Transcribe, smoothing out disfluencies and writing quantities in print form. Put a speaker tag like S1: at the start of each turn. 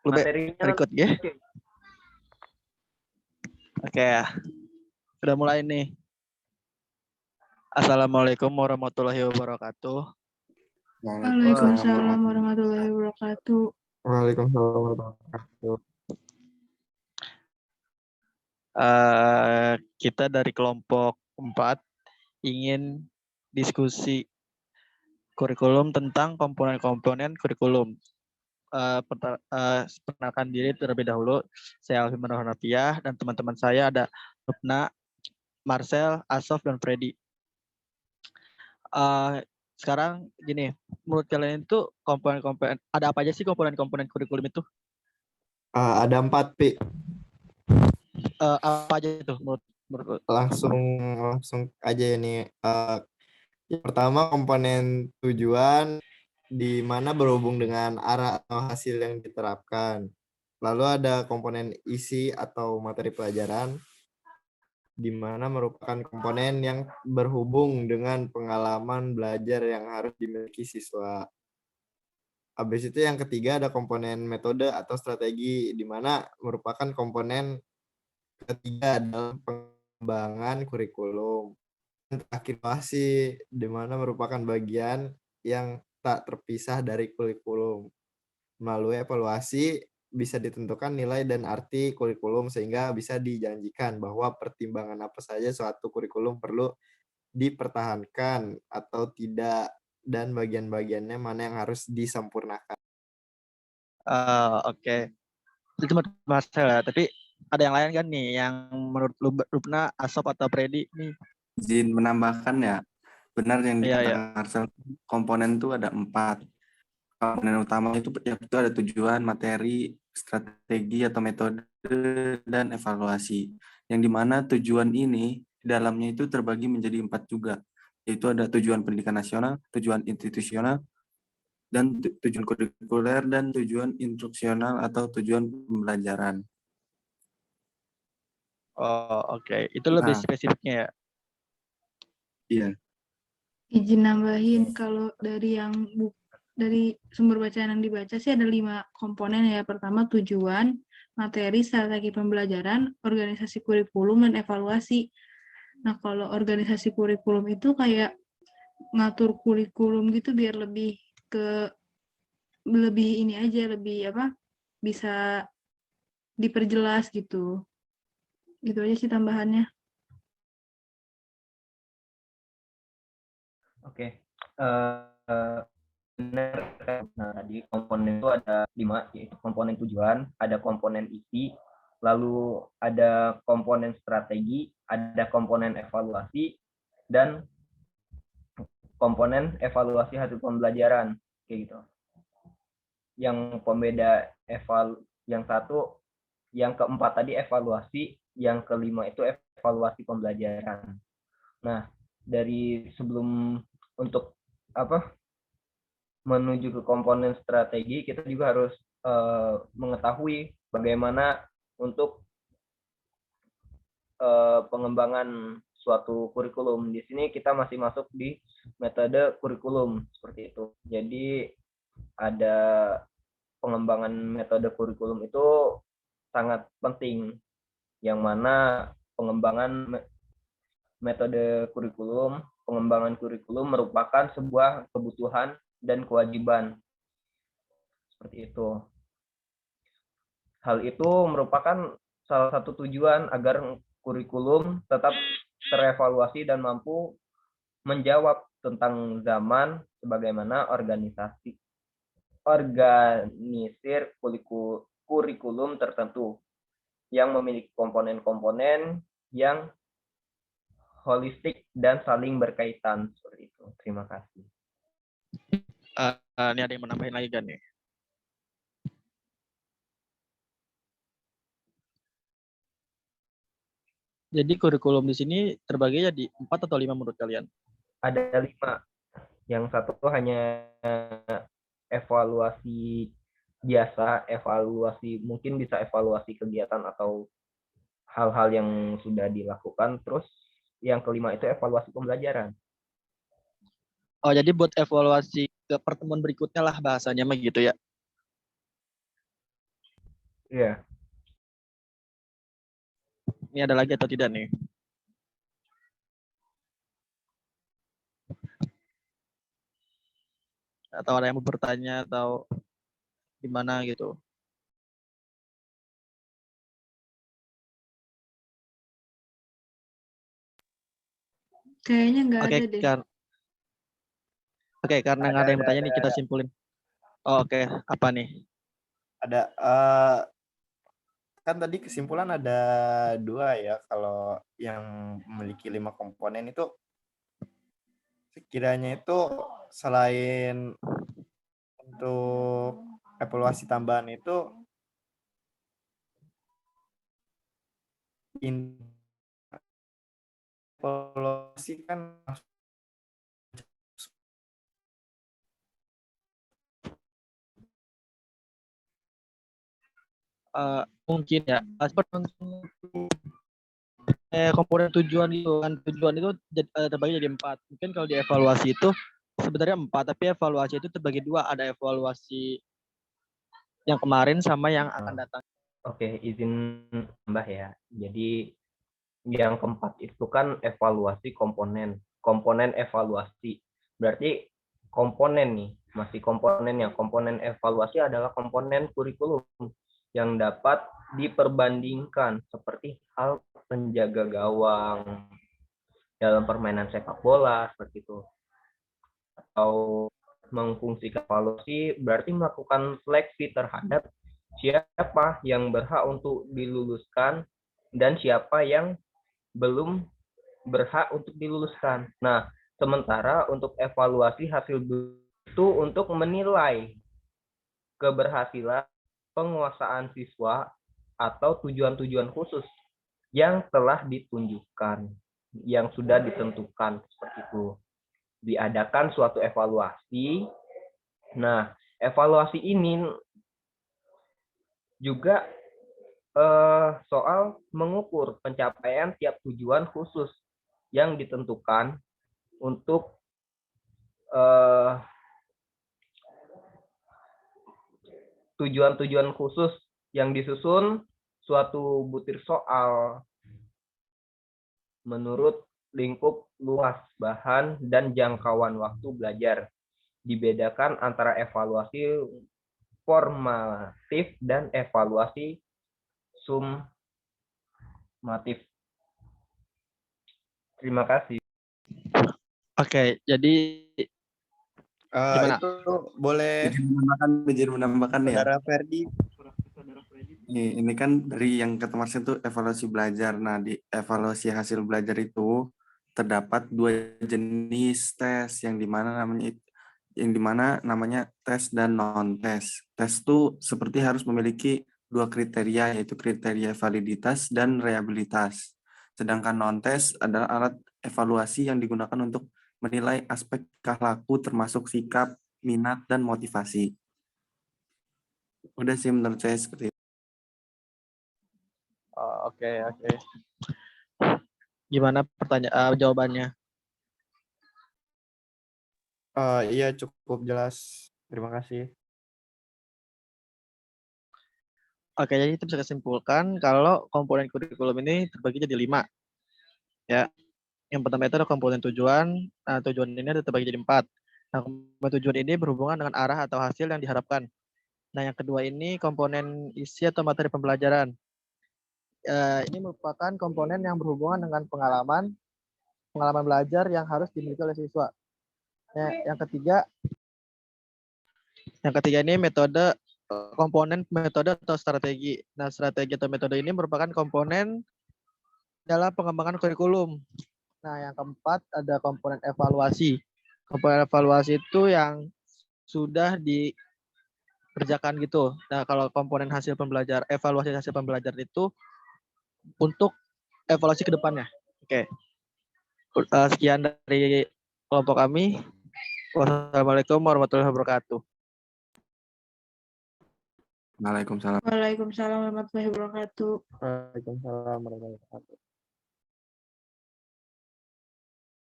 S1: Lu
S2: Materinya
S1: record ya? Oke ya. Udah mulai nih. Assalamualaikum warahmatullahi wabarakatuh.
S3: Waalaikumsalam warahmatullahi wabarakatuh.
S4: Waalaikumsalam warahmatullahi wabarakatuh.
S1: Kita dari kelompok 4 ingin diskusi kurikulum tentang komponen-komponen kurikulum. Perkenalkan diri terlebih dahulu. Saya Alvin Hanafiah dan teman-teman saya ada Rupna, Marcel, Asof, dan Freddy. Sekarang gini, menurut kalian itu komponen-komponen, ada apa aja sih komponen-komponen kurikulum itu?
S4: Ada 4, Pi.
S1: Apa aja itu menurut
S4: Langsung aja ini. Yang pertama komponen tujuan, di mana berhubung dengan arah atau hasil yang diterapkan. Lalu ada komponen isi atau materi pelajaran, di mana merupakan komponen yang berhubung dengan pengalaman belajar yang harus dimiliki siswa. Habis itu yang ketiga ada komponen metode atau strategi, di mana merupakan komponen ketiga dalam pengembangan kurikulum. Aktivasi, di mana merupakan bagian yang tak terpisah dari kurikulum. Melalui evaluasi bisa ditentukan nilai dan arti kurikulum sehingga bisa dijanjikan bahwa pertimbangan apa saja suatu kurikulum perlu dipertahankan atau tidak, dan bagian-bagiannya mana yang harus disempurnakan.
S1: Oke. Itu Marcel ya, tapi ada yang lain kan nih yang menurut Rupna, Asop, atau Freddy nih?
S2: Izin menambahkan ya, benar yang dikatakan Marcel, komponen itu ada 4. Komponen utama itu ada tujuan, materi, strategi atau metode, dan evaluasi. Yang dimana tujuan ini di dalamnya itu terbagi menjadi 4 juga, yaitu ada tujuan pendidikan nasional, tujuan institusional, dan tujuan kurikuler, dan tujuan instruksional atau tujuan pembelajaran.
S1: Oke. Itu lebih spesifiknya ya?
S4: Iya.
S3: Izin nambahin, kalau dari sumber bacaan yang dibaca sih ada 5 komponen ya. Pertama tujuan, materi, strategi pembelajaran, organisasi kurikulum, dan evaluasi. Nah, kalau organisasi kurikulum itu kayak ngatur kurikulum gitu biar lebih ini aja, lebih bisa diperjelas gitu. Gitu aja sih tambahannya.
S5: Oke. Benar. Nah, tadi komponen itu ada 5, yaitu komponen tujuan, ada komponen isi, lalu ada komponen strategi, ada komponen evaluasi, dan komponen evaluasi hasil pembelajaran, kayak gitu. Yang pembeda yang satu, yang keempat tadi evaluasi, yang kelima itu evaluasi pembelajaran. Nah, dari sebelum untuk menuju ke komponen strategi, kita juga harus mengetahui bagaimana untuk pengembangan suatu kurikulum. Di sini kita masih masuk di metode kurikulum seperti itu. Jadi ada pengembangan metode kurikulum itu sangat penting, yang mana pengembangan metode kurikulum, pengembangan kurikulum merupakan sebuah kebutuhan dan kewajiban. Seperti itu. Hal itu merupakan salah satu tujuan agar kurikulum tetap terevaluasi dan mampu menjawab tentang zaman sebagaimana organisir kurikulum tertentu yang memiliki komponen-komponen yang holistik dan saling berkaitan. Seperti itu. Terima kasih.
S1: Ini ada yang menambahin lagi kan nih? Jadi kurikulum di sini terbagi jadi 4 atau 5 menurut kalian?
S5: Ada 5. Yang satu hanya evaluasi biasa, mungkin bisa evaluasi kegiatan atau hal-hal yang sudah dilakukan. Terus yang kelima itu evaluasi pembelajaran.
S1: Jadi buat evaluasi ke pertemuan berikutnya lah bahasanya mah gitu ya?
S5: Iya.
S1: Ini ada lagi atau tidak nih? Atau ada yang mau bertanya atau gimana gitu?
S3: Kayaknya nggak
S1: Oke,
S3: ada deh.
S1: karena nggak ada yang bertanya nih, kita simpulin. Oh, oke, apa nih?
S4: Ada kan tadi kesimpulan ada 2 ya, kalau yang memiliki 5 komponen itu sekiranya itu selain untuk evaluasi tambahan itu evaluasi kan
S1: Mungkin ya, komponen tujuan itu terbagi jadi 4. Mungkin kalau dievaluasi itu sebenarnya 4, tapi evaluasi itu terbagi 2. Ada evaluasi yang kemarin sama yang akan datang.
S5: Oke, izin tambah ya. Jadi yang keempat itu kan evaluasi komponen. Komponen evaluasi. Berarti komponen nih, masih komponennya. Komponen evaluasi adalah komponen kurikulum yang dapat diperbandingkan seperti hal penjaga gawang dalam permainan sepak bola seperti itu. Atau mengfungsikan evaluasi berarti melakukan seleksi terhadap siapa yang berhak untuk diluluskan dan siapa yang belum berhak untuk diluluskan. Nah, sementara untuk evaluasi hasil itu untuk menilai keberhasilan penguasaan siswa atau tujuan-tujuan khusus yang telah ditunjukkan, yang sudah ditentukan seperti itu. Diadakan suatu evaluasi. Nah, evaluasi ini juga soal mengukur pencapaian tiap tujuan khusus yang ditentukan untuk tujuan-tujuan khusus yang disusun suatu butir soal menurut lingkup luas bahan dan jangkauan waktu belajar. Dibedakan antara evaluasi formatif dan evaluasi summatif. Terima kasih.
S1: Oke, jadi gimana?
S4: Itu boleh
S2: Izin menambahkan ya.
S4: Saudara Ferdi.
S2: Ini kan dari yang kemarin itu evaluasi belajar. Nah, di evaluasi hasil belajar itu terdapat 2 jenis tes yang dimana namanya tes dan non tes. Tes itu seperti harus memiliki 2 kriteria, yaitu kriteria validitas dan reliabilitas. Sedangkan non tes adalah alat evaluasi yang digunakan untuk menilai aspek tingkah laku termasuk sikap, minat, dan motivasi. Udah sih menurut saya seperti itu.
S1: Oke. Gimana jawabannya?
S4: Iya, cukup jelas. Terima kasih.
S1: Oke, jadi kita bisa kesimpulan kalau komponen kurikulum ini terbagi jadi 5. Ya. Yang pertama itu ada komponen tujuan. Nah, tujuan ini ada terbagi jadi 4. Nah, komponen tujuan ini berhubungan dengan arah atau hasil yang diharapkan. Nah, yang kedua ini komponen isi atau materi pembelajaran. Ini merupakan komponen yang berhubungan dengan pengalaman belajar yang harus dimiliki oleh siswa. Nah, yang ketiga ini komponen metode atau strategi. Nah, strategi atau metode ini merupakan komponen dalam pengembangan kurikulum. Nah, yang keempat ada komponen evaluasi. Komponen evaluasi itu yang sudah dikerjakan gitu. Nah, kalau komponen evaluasi hasil pembelajaran itu untuk evaluasi ke depannya. Oke. Sekian dari kelompok kami. Wassalamualaikum warahmatullahi wabarakatuh.
S2: Waalaikumsalam.
S3: Waalaikumsalam warahmatullahi wabarakatuh.
S4: Waalaikumsalam warahmatullahi wabarakatuh.